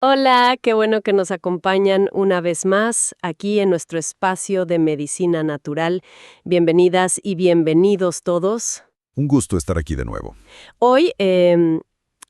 Hola, qué bueno que nos acompañan una vez más aquí en nuestro espacio de medicina natural. Bienvenidas y bienvenidos todos. Un gusto estar aquí de nuevo. Hoy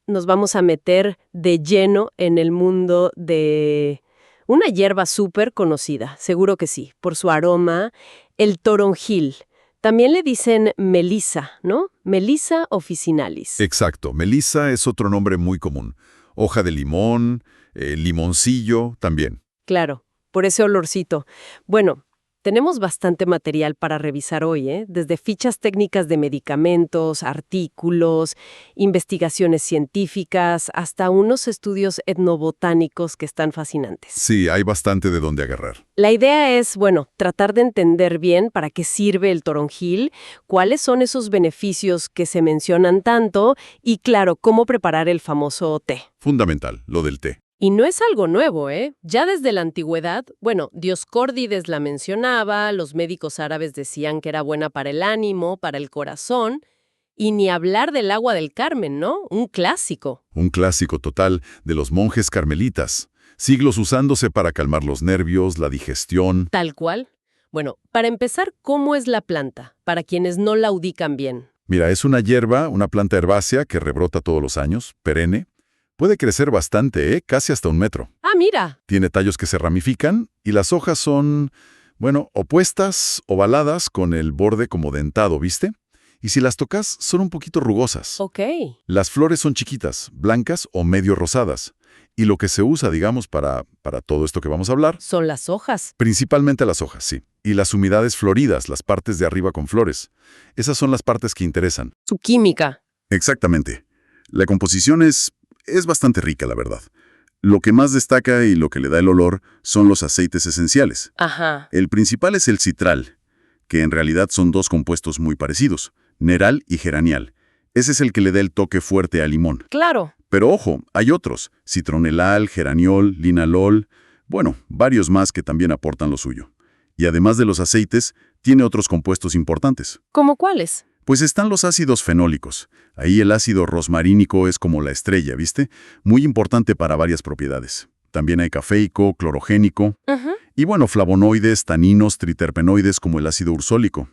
nos vamos a meter de lleno en el mundo de una hierba súper conocida, seguro que sí, por su aroma, el toronjil. También le dicen melisa, ¿no? Melisa officinalis. Exacto, melisa es otro nombre muy común. Hoja de limón, limoncillo también. Claro, por ese olorcito. Bueno, tenemos bastante material para revisar hoy, ¿eh? Desde fichas técnicas de medicamentos, artículos, investigaciones científicas, hasta unos estudios etnobotánicos que están fascinantes. Sí, hay bastante de dónde agarrar. La idea es, bueno, tratar de entender bien para qué sirve el toronjil, cuáles son esos beneficios que se mencionan tanto y, claro, cómo preparar el famoso té. Fundamental, lo del té. Y no es algo nuevo, ¿eh? Ya desde la antigüedad, bueno, Dioscórides la mencionaba, los médicos árabes decían que era buena para el ánimo, para el corazón, y ni hablar del agua del Carmen, ¿no? Un clásico. Un clásico total de los monjes carmelitas. Siglos usándose para calmar los nervios, la digestión. Tal cual. Bueno, para empezar, ¿cómo es la planta? Para quienes no la ubican bien. Mira, es una hierba, una planta herbácea que rebrota todos los años, perenne. Puede crecer bastante, casi hasta 1 metro. Ah, mira. Tiene tallos que se ramifican y las hojas son, bueno, opuestas, ovaladas, con el borde como dentado, ¿viste? Y si las tocas, son un poquito rugosas. Ok. Las flores son chiquitas, blancas o medio rosadas. Y lo que se usa, digamos, para todo esto que vamos a hablar, Son las hojas. principalmente las hojas, sí. Y las humedades floridas, las partes de arriba con flores. Esas son las partes que interesan. Su química. Exactamente. La composición es bastante rica, la verdad. Lo que más destaca y lo que le da el olor son los aceites esenciales. Ajá. El principal es el citral, que en realidad son dos compuestos muy parecidos, neral y geranial. Ese es el que le da el toque fuerte al limón. Claro. Pero ojo, hay otros, citronelal, geraniol, linalol, bueno, varios más que también aportan lo suyo. Y además de los aceites, tiene otros compuestos importantes. ¿Cómo cuáles? Pues están los ácidos fenólicos. Ahí el ácido rosmarínico es como la estrella, ¿viste? Muy importante para varias propiedades. También hay cafeico, clorogénico Ajá. y bueno, flavonoides, taninos, triterpenoides como el ácido ursólico.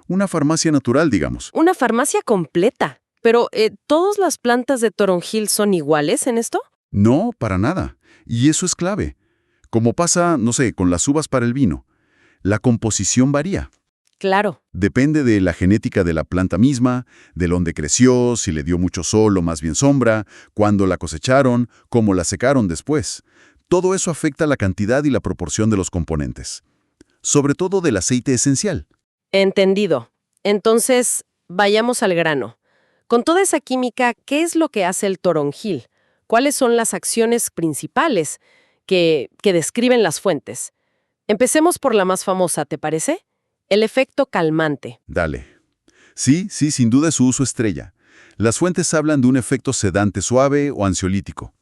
Una farmacia natural, digamos. Una farmacia completa. Pero, ¿todas las plantas de toronjil son iguales en esto? No, para nada. Y eso es clave. Como pasa, no sé, con las uvas para el vino. La composición varía. Claro. Depende de la genética de la planta misma, de dónde creció, si le dio mucho sol o más bien sombra, cuándo la cosecharon, cómo la secaron después. Todo eso afecta la cantidad y la proporción de los componentes. Sobre todo del aceite esencial. Entendido. Entonces, vayamos al grano. Con toda esa química, ¿qué es lo que hace el toronjil? ¿Cuáles son las acciones principales que describen las fuentes? Empecemos por la más famosa, ¿te parece? El efecto calmante. Dale. Sí, sin duda es su uso estrella. Las fuentes hablan de un efecto sedante suave o ansiolítico.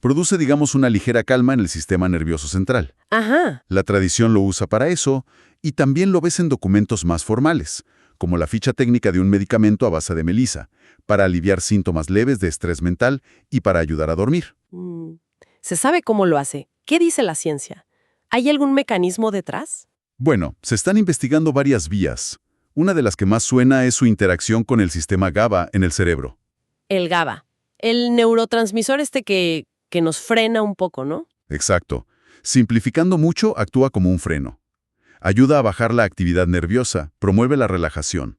Produce, digamos, una ligera calma en el sistema nervioso central. Ajá. La tradición lo usa para eso, y también lo ves en documentos más formales, como la ficha técnica de un medicamento a base de melisa, para aliviar síntomas leves de estrés mental y para ayudar a dormir. ¿Se sabe cómo lo hace? ¿Qué dice la ciencia? ¿Hay algún mecanismo detrás? Bueno, se están investigando varias vías. Una de las que más suena es su interacción con el sistema GABA en el cerebro. El GABA. El neurotransmisor que nos frena un poco, ¿no? Exacto. Simplificando mucho, actúa como un freno. Ayuda a bajar la actividad nerviosa, promueve la relajación.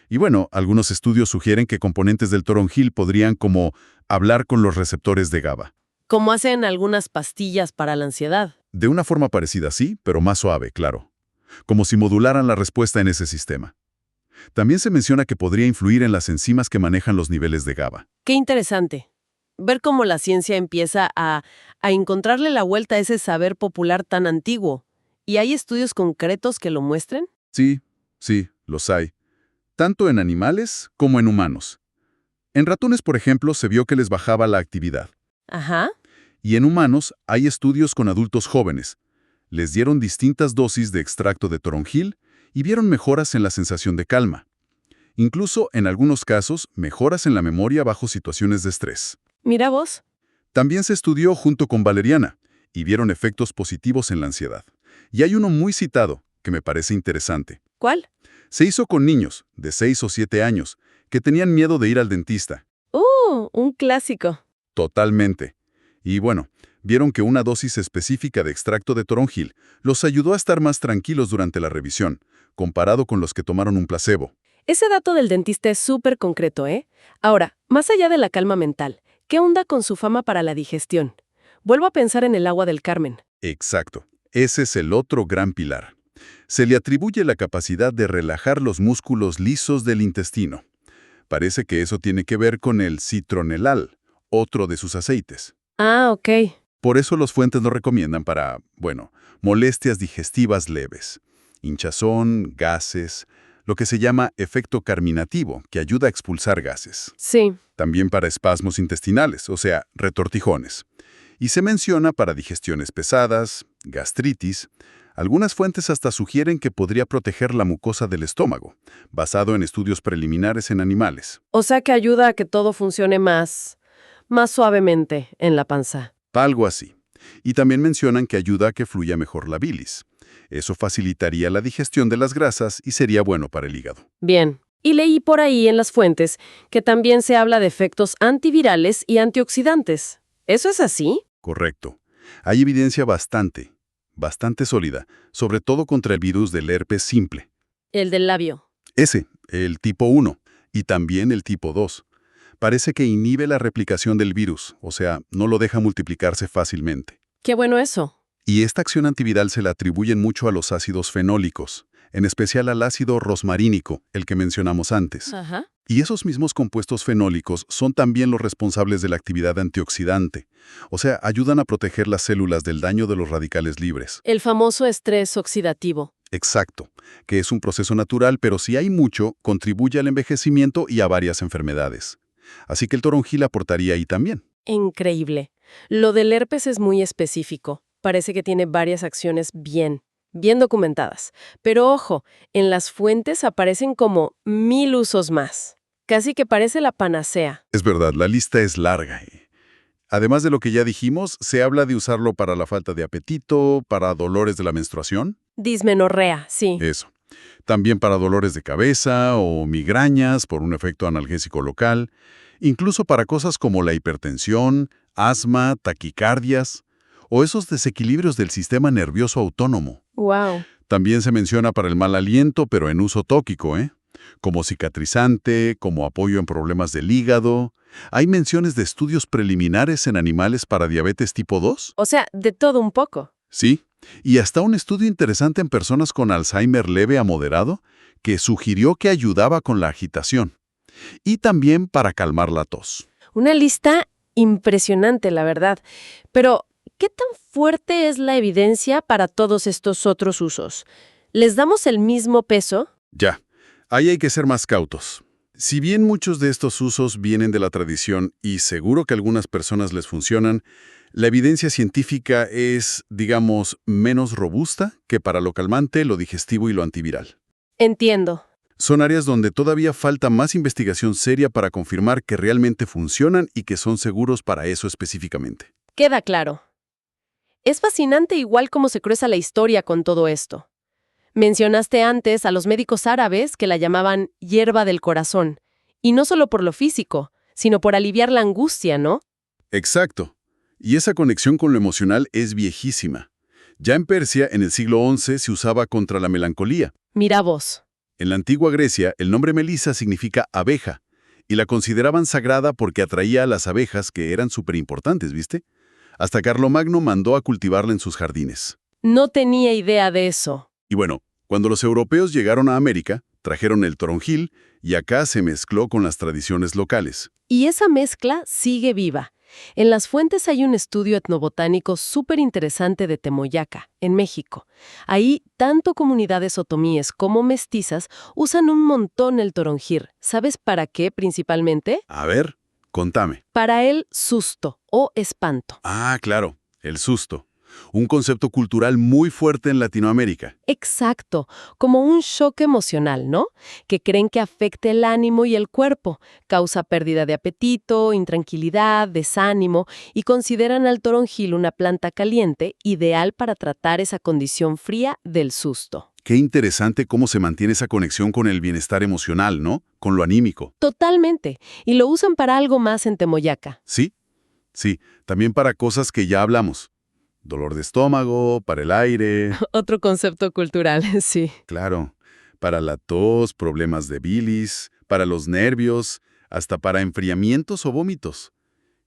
Y bueno, algunos estudios sugieren que componentes del toronjil podrían como hablar con los receptores de GABA. Como hacen algunas pastillas para la ansiedad. De una forma parecida, sí, pero más suave, claro. Como si modularan la respuesta en ese sistema. También se menciona que podría influir en las enzimas que manejan los niveles de GABA. Qué interesante. Ver cómo la ciencia empieza a encontrarle la vuelta a ese saber popular tan antiguo. ¿Y hay estudios concretos que lo muestren? Sí, los hay. Tanto en animales como en humanos. En ratones, por ejemplo, se vio que les bajaba la actividad. Ajá. Y en humanos hay estudios con adultos jóvenes. Les dieron distintas dosis de extracto de toronjil y vieron mejoras en la sensación de calma. Incluso, en algunos casos, mejoras en la memoria bajo situaciones de estrés. Mira vos. También se estudió junto con valeriana y vieron efectos positivos en la ansiedad. Y hay uno muy citado que me parece interesante. ¿Cuál? Se hizo con niños de 6 o 7 años que tenían miedo de ir al dentista. Un clásico. Totalmente. Y bueno, vieron que una dosis específica de extracto de toronjil los ayudó a estar más tranquilos durante la revisión, comparado con los que tomaron un placebo. Ese dato del dentista es súper concreto, ¿eh? Ahora, más allá de la calma mental, ¿qué onda con su fama para la digestión? Vuelvo a pensar en el agua del Carmen. Exacto. Ese es el otro gran pilar. Se le atribuye la capacidad de relajar los músculos lisos del intestino. Parece que eso tiene que ver con el citronelal, otro de sus aceites. Ah, ok. Por eso los fuentes lo recomiendan para, bueno, molestias digestivas leves, hinchazón, gases, lo que se llama efecto carminativo, que ayuda a expulsar gases. Sí. También para espasmos intestinales, o sea, retortijones. Y se menciona para digestiones pesadas, gastritis. Algunas fuentes hasta sugieren que podría proteger la mucosa del estómago, basado en estudios preliminares en animales. O sea que ayuda a que todo funcione más suavemente en la panza. Algo así. Y también mencionan que ayuda a que fluya mejor la bilis. Eso facilitaría la digestión de las grasas y sería bueno para el hígado. Bien. Y leí por ahí en las fuentes que también se habla de efectos antivirales y antioxidantes. ¿Eso es así? Correcto. Hay evidencia bastante sólida, sobre todo contra el virus del herpes simple. El del labio. Ese, el tipo 1, y también el tipo 2. Parece que inhibe la replicación del virus, o sea, no lo deja multiplicarse fácilmente. Qué bueno eso. Y esta acción antiviral se la atribuyen mucho a los ácidos fenólicos, en especial al ácido rosmarínico, el que mencionamos antes. Ajá. Y esos mismos compuestos fenólicos son también los responsables de la actividad antioxidante, o sea, ayudan a proteger las células del daño de los radicales libres. El famoso estrés oxidativo. Exacto, que es un proceso natural, pero si hay mucho, contribuye al envejecimiento y a varias enfermedades. Así que el toronjil aportaría ahí también. Increíble. Lo del herpes es muy específico. Parece que tiene varias acciones bien documentadas. Pero ojo, en las fuentes aparecen como 1000 usos más. Casi que parece la panacea. Es verdad, la lista es larga. Además de lo que ya dijimos, se habla de usarlo para la falta de apetito, para dolores de la menstruación. Dismenorrea, sí. Eso. También para dolores de cabeza o migrañas por un efecto analgésico local. Incluso para cosas como la hipertensión, asma, taquicardias o esos desequilibrios del sistema nervioso autónomo. Wow. También se menciona para el mal aliento, pero en uso tóquico, como cicatrizante, como apoyo en problemas del hígado. Hay menciones de estudios preliminares en animales para diabetes tipo 2. O sea, de todo un poco. Sí, y hasta un estudio interesante en personas con Alzheimer leve a moderado que sugirió que ayudaba con la agitación. Y también para calmar la tos. Una lista impresionante, la verdad. Pero, ¿qué tan fuerte es la evidencia para todos estos otros usos? ¿Les damos el mismo peso? Ya, ahí hay que ser más cautos. Si bien muchos de estos usos vienen de la tradición y seguro que a algunas personas les funcionan, la evidencia científica es, digamos, menos robusta que para lo calmante, lo digestivo y lo antiviral. Entiendo. Son áreas donde todavía falta más investigación seria para confirmar que realmente funcionan y que son seguros para eso específicamente. Queda claro. Es fascinante igual cómo se cruza la historia con todo esto. Mencionaste antes a los médicos árabes que la llamaban hierba del corazón, y no solo por lo físico, sino por aliviar la angustia, ¿no? Exacto. Y esa conexión con lo emocional es viejísima. Ya en Persia, en el siglo XI, se usaba contra la melancolía. Mira vos. En la antigua Grecia, el nombre melisa significa abeja, y la consideraban sagrada porque atraía a las abejas que eran súper importantes, ¿viste? Hasta Carlomagno mandó a cultivarla en sus jardines. No tenía idea de eso. Y bueno, cuando los europeos llegaron a América, trajeron el toronjil y acá se mezcló con las tradiciones locales. Y esa mezcla sigue viva. En las fuentes hay un estudio etnobotánico súper interesante de Temoyaca, en México. Ahí, tanto comunidades otomíes como mestizas usan un montón el toronjil. ¿Sabes para qué principalmente? A ver, contame. Para el susto o espanto. Ah, claro, el susto. Un concepto cultural muy fuerte en Latinoamérica. Exacto, como un shock emocional, ¿no? Que creen que afecta el ánimo y el cuerpo, causa pérdida de apetito, intranquilidad, desánimo, y consideran al toronjil una planta caliente ideal para tratar esa condición fría del susto. Qué interesante cómo se mantiene esa conexión con el bienestar emocional, ¿no? Con lo anímico. Totalmente, y lo usan para algo más en Temoyaca. ¿Sí? Sí, también para cosas que ya hablamos. Dolor de estómago, para el aire, Otro concepto cultural, sí. claro, para la tos, problemas de bilis, para los nervios, hasta para enfriamientos o vómitos.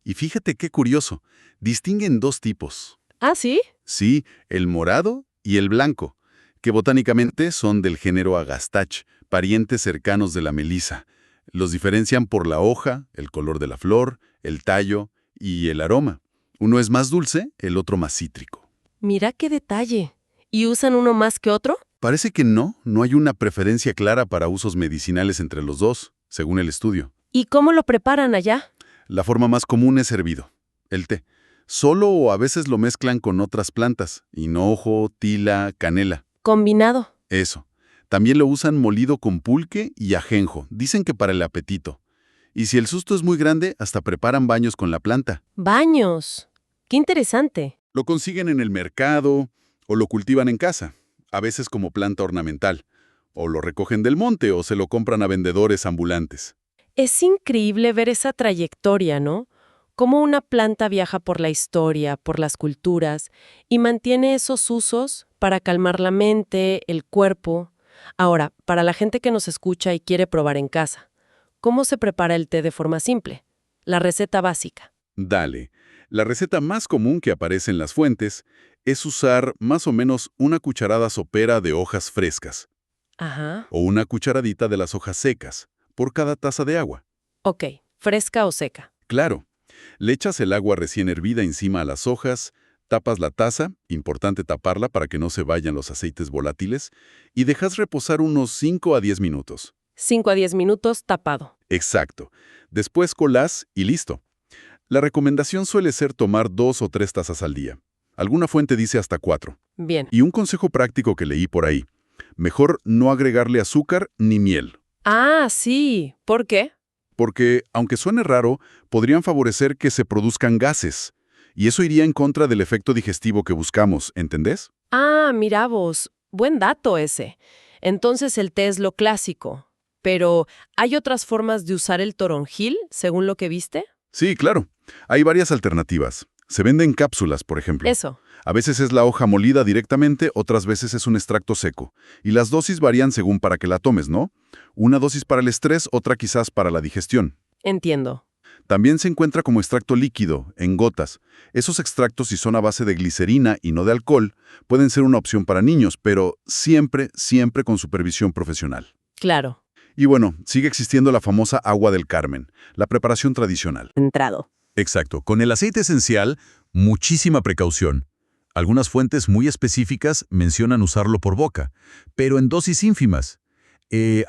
Y fíjate qué curioso, distinguen dos tipos. ¿Ah, sí? Sí, el morado y el blanco, que botánicamente son del género Agastach, parientes cercanos de la melisa. Los diferencian por la hoja, el color de la flor, el tallo y el aroma. Uno es más dulce, el otro más cítrico. Mira qué detalle. ¿Y usan uno más que otro? Parece que no hay una preferencia clara para usos medicinales entre los dos, según el estudio. ¿Y cómo lo preparan allá? La forma más común es hervido, el té. Solo o a veces lo mezclan con otras plantas, hinojo, tila, canela. Combinado. Eso. También lo usan molido con pulque y ajenjo, dicen que para el apetito. Y si el susto es muy grande, hasta preparan baños con la planta. Baños. Qué interesante. Lo consiguen en el mercado o lo cultivan en casa, a veces como planta ornamental. O lo recogen del monte o se lo compran a vendedores ambulantes. Es increíble ver esa trayectoria, ¿no? Cómo una planta viaja por la historia, por las culturas, y mantiene esos usos para calmar la mente, el cuerpo. Ahora, para la gente que nos escucha y quiere probar en casa, ¿cómo se prepara el té de forma simple? La receta básica. Dale. La receta más común que aparece en las fuentes es usar más o menos una cucharada sopera de hojas frescas Ajá. o una cucharadita de las hojas secas por cada taza de agua. Ok, fresca o seca. Claro, le echas el agua recién hervida encima a las hojas, tapas la taza, importante taparla para que no se vayan los aceites volátiles, y dejas reposar unos 5 a 10 minutos. 5 a 10 minutos tapado. Exacto. Después colás y listo. La recomendación suele ser tomar 2 o 3 tazas al día. Alguna fuente dice hasta 4. Bien. Y un consejo práctico que leí por ahí. Mejor no agregarle azúcar ni miel. Ah, sí. ¿Por qué? Porque, aunque suene raro, podrían favorecer que se produzcan gases. Y eso iría en contra del efecto digestivo que buscamos, ¿entendés? Ah, mira vos. Buen dato ese. Entonces el té es lo clásico. Pero, ¿hay otras formas de usar el toronjil, según lo que viste? Sí, claro. Hay varias alternativas. Se venden cápsulas, por ejemplo. Eso. A veces es la hoja molida directamente, otras veces es un extracto seco. Y las dosis varían según para que la tomes, ¿no? Una dosis para el estrés, otra quizás para la digestión. Entiendo. También se encuentra como extracto líquido, en gotas. Esos extractos, si son a base de glicerina y no de alcohol, pueden ser una opción para niños, pero siempre con supervisión profesional. Claro. Y bueno, sigue existiendo la famosa agua del Carmen, la preparación tradicional. Entrado. Exacto. Con el aceite esencial, muchísima precaución. Algunas fuentes muy específicas mencionan usarlo por boca, pero en dosis ínfimas.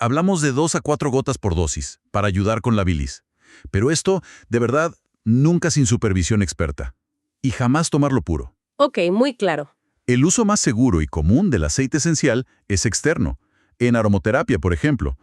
Hablamos de 2 a 4 gotas por dosis, para ayudar con la bilis. Pero esto, de verdad, nunca sin supervisión experta. Y jamás tomarlo puro. Ok, muy claro. El uso más seguro y común del aceite esencial es externo. En aromoterapia, por ejemplo.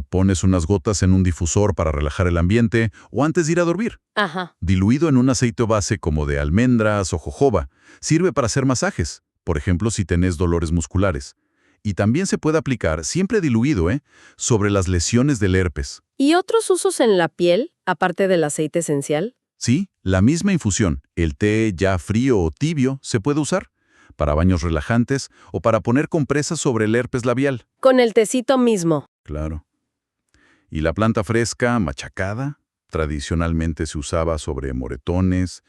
Pones unas gotas en un difusor para relajar el ambiente o antes de ir a dormir. Ajá. Diluido en un aceite base como de almendras o jojoba. Sirve para hacer masajes, por ejemplo si tenés dolores musculares. Y también se puede aplicar, siempre diluido, sobre las lesiones del herpes. ¿Y otros usos en la piel, aparte del aceite esencial? Sí, la misma infusión, el té ya frío o tibio, se puede usar para baños relajantes o para poner compresas sobre el herpes labial. Con el tecito mismo. Claro. Y la planta fresca, machacada, tradicionalmente se usaba sobre moretones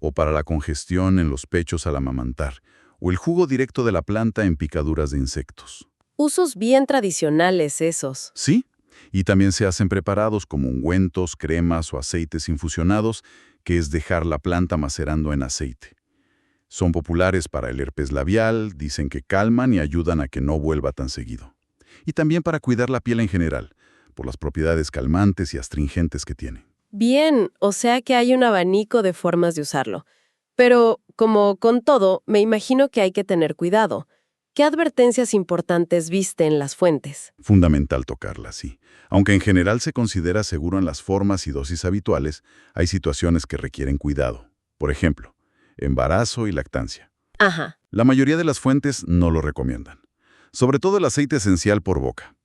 o para la congestión en los pechos al amamantar, o el jugo directo de la planta en picaduras de insectos. Usos bien tradicionales esos. Sí, y también se hacen preparados como ungüentos, cremas o aceites infusionados, que es dejar la planta macerando en aceite. Son populares para el herpes labial, dicen que calman y ayudan a que no vuelva tan seguido. Y también para cuidar la piel en general, por las propiedades calmantes y astringentes que tiene. Bien, o sea que hay un abanico de formas de usarlo. Pero, como con todo, me imagino que hay que tener cuidado. ¿Qué advertencias importantes viste en las fuentes? Fundamental tocarla, sí. Aunque en general se considera seguro en las formas y dosis habituales, hay situaciones que requieren cuidado. Por ejemplo, embarazo y lactancia. Ajá. La mayoría de las fuentes no lo recomiendan. Sobre todo el aceite esencial por boca.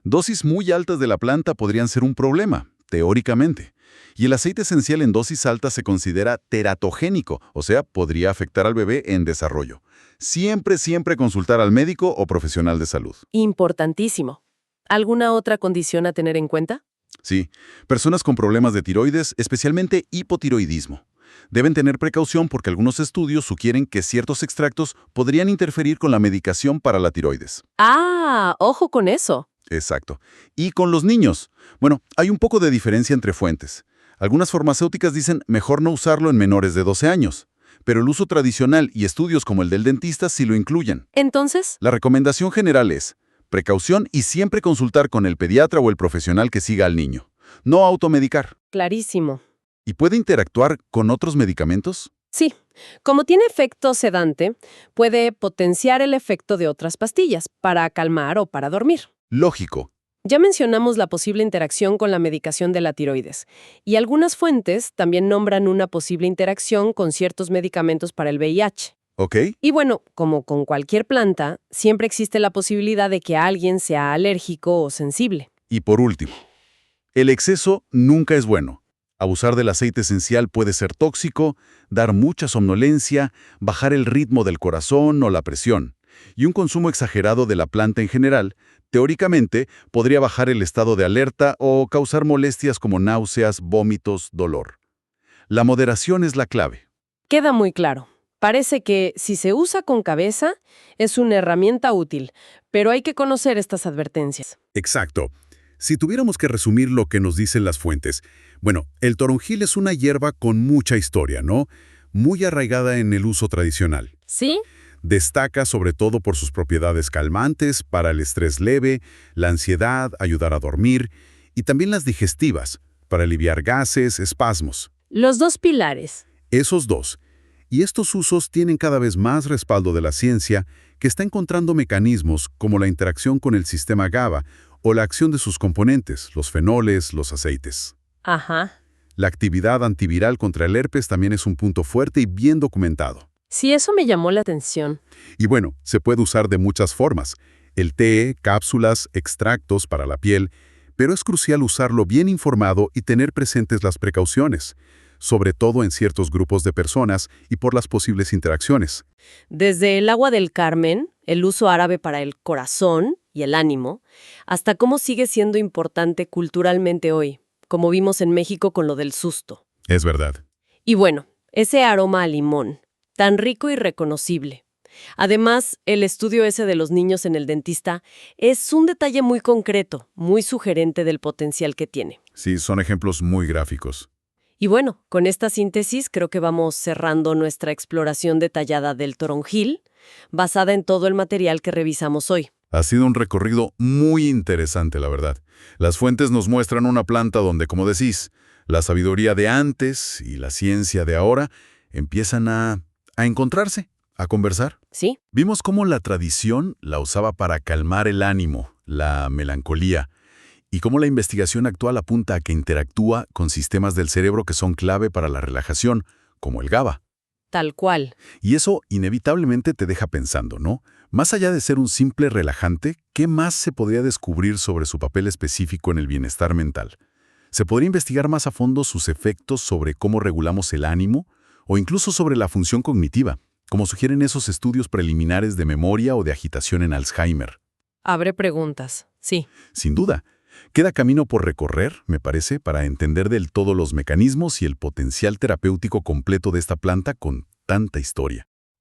Dosis muy altas de la planta podrían ser un problema, teóricamente. Y el aceite esencial en dosis altas se considera teratogénico, o sea, podría afectar al bebé en desarrollo. Siempre consultar al médico o profesional de salud. Importantísimo. ¿Alguna otra condición a tener en cuenta? Sí, personas con problemas de tiroides, especialmente hipotiroidismo. Deben tener precaución porque algunos estudios sugieren que ciertos extractos podrían interferir con la medicación para la tiroides. Ah, ojo con eso. Exacto. Y con los niños. Bueno, hay un poco de diferencia entre fuentes. Algunas farmacéuticas dicen mejor no usarlo en menores de 12 años, pero el uso tradicional y estudios como el del dentista sí lo incluyen. Entonces, La recomendación general es precaución y siempre consultar con el pediatra o el profesional que siga al niño. No automedicar. clarísimo. ¿Y puede interactuar con otros medicamentos? Sí, como tiene efecto sedante, puede potenciar el efecto de otras pastillas para calmar o para dormir. Lógico. Ya mencionamos la posible interacción con la medicación de la tiroides, y algunas fuentes también nombran una posible interacción con ciertos medicamentos para el VIH. ¿Ok? Y bueno, como con cualquier planta, siempre existe la posibilidad de que alguien sea alérgico o sensible. Y por último, el exceso nunca es bueno. Abusar del aceite esencial puede ser tóxico, dar mucha somnolencia, bajar el ritmo del corazón o la presión. Y un consumo exagerado de la planta en general, teóricamente, podría bajar el estado de alerta o causar molestias como náuseas, vómitos, dolor. La moderación es la clave. Queda muy claro. Parece que si se usa con cabeza, es una herramienta útil, pero hay que conocer estas advertencias. Exacto. Si tuviéramos que resumir lo que nos dicen las fuentes, bueno, el toronjil es una hierba con mucha historia, ¿no? Muy arraigada en el uso tradicional. ¿Sí? Destaca sobre todo por sus propiedades calmantes, para el estrés leve, la ansiedad, ayudar a dormir, y también las digestivas, para aliviar gases, espasmos. Los dos pilares. Esos dos. Y estos usos tienen cada vez más respaldo de la ciencia, que está encontrando mecanismos como la interacción con el sistema GABA o la acción de sus componentes, los fenoles, los aceites. Ajá. La actividad antiviral contra el herpes también es un punto fuerte y bien documentado. Sí, eso me llamó la atención. Y bueno, se puede usar de muchas formas. El té, cápsulas, extractos para la piel, pero es crucial usarlo bien informado y tener presentes las precauciones, sobre todo en ciertos grupos de personas y por las posibles interacciones. Desde el agua del Carmen, el uso árabe para el corazón y el ánimo, hasta cómo sigue siendo importante culturalmente hoy, como vimos en México con lo del susto. Es verdad. Y bueno, ese aroma a limón, tan rico y reconocible. Además, el estudio ese de los niños en el dentista es un detalle muy concreto, muy sugerente del potencial que tiene. Sí, son ejemplos muy gráficos. Y bueno, con esta síntesis creo que vamos cerrando nuestra exploración detallada del toronjil, basada en todo el material que revisamos hoy. Ha sido un recorrido muy interesante, la verdad. Las fuentes nos muestran una planta donde, como decís, la sabiduría de antes y la ciencia de ahora empiezan a encontrarse, a conversar. ¿Sí? Vimos cómo la tradición la usaba para calmar el ánimo, la melancolía, y cómo la investigación actual apunta a que interactúa con sistemas del cerebro que son clave para la relajación, como el GABA. Tal cual. Y eso inevitablemente te deja pensando, ¿no? Más allá de ser un simple relajante, ¿qué más se podría descubrir sobre su papel específico en el bienestar mental? ¿Se podría investigar más a fondo sus efectos sobre cómo regulamos el ánimo o incluso sobre la función cognitiva, como sugieren esos estudios preliminares de memoria o de agitación en Alzheimer? Abre preguntas. Sí. Sin duda. Queda camino por recorrer, me parece, para entender del todo los mecanismos y el potencial terapéutico completo de esta planta con tanta historia.